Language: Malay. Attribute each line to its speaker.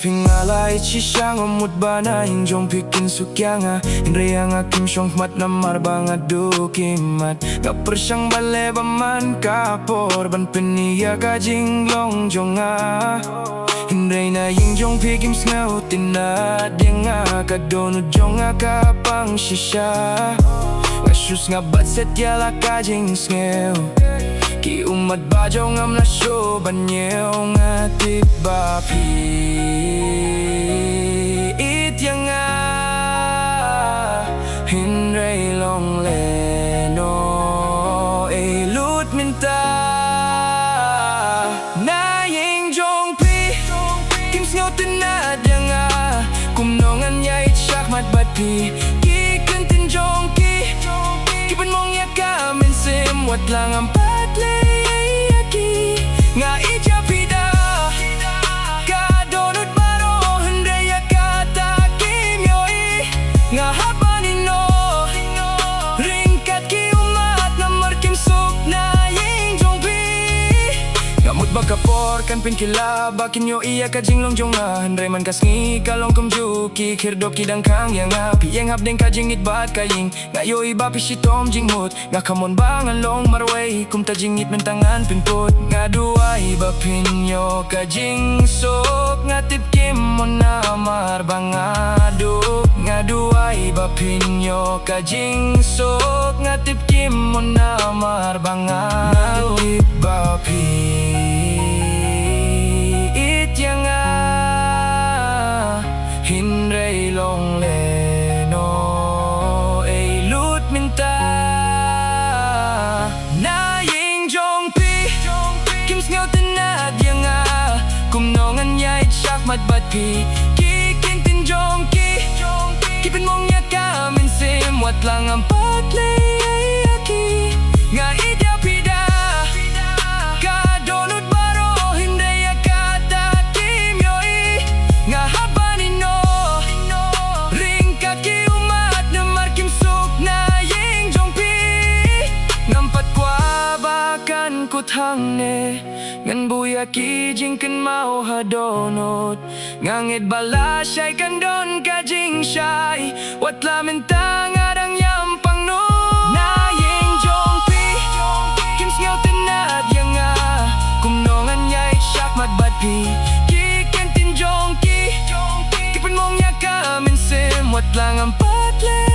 Speaker 1: pingalay siyang umut ba na Ïing Jong Phi kin sukya nga Inre ang akim siyong mat na marba nga dukimat Kapar siyang baleba man kapor ban piniya ka jinglong jong nga Inre na Ïing Jong Phi kim sngaw tinad yang nga kadonod jong nga kapang shisha Ngasyus nga batset yala ka jing sngaw Ki umat bajaw ngam na show banyaw nga tiba pi It yang nga Hinray long leno Ay lut minta Na Ïing Jong Phi Kim sngaw tinad yang nga Kumnongan ya it syak mat bat pi Ki kentin Jong Ki Kipan mong yakamin sim Wat lang ang nga ija pida kadonod baro hendaya kata kimyoi nga habanino ringkat ki umat na markim suk na Ïing Jong Phi ngamut bakapor kan pinkila bakin yo iya ka jinglong jong nga hendray man kasngi kalong kumjuki kirdop kidang kang yang nga piyeng habdeng ka jingit bat kaying nga yo iba pisitom jingmut nga kamon bangan long marway kum ta jingit mentangan pinput nga duay ba pinyo ka jing sok nga tipkim mo na marbangado nga duay ba pinyo ka jing sok nga tipkim mo na marbangado ba it yang nga hinray long leno ay lut minta na Ïing Jong Phi kim sngaw tinad yang nga kumnongan ya it syak mat bat pi ki kentin Jong Ki kipin mong yakamin sim wat lang ang patlay aki nga idya pida kadonod baro hindaya kata kimyoi nga habanino ringkat ki umat na markim suk na Ïing Jong Phi ngampat kwa bakan kuthang ne ngan buya ki jingken mau hadonot ngangit bala syai kandon ka jing syai wat lamin tangadang yampang no na Ïing Jong Phi kim sngaw tinad yang nga kumnongan yay syak mat bat pi ki kentin Jong Ki kipan mong yakamin sim wat lang ang patlay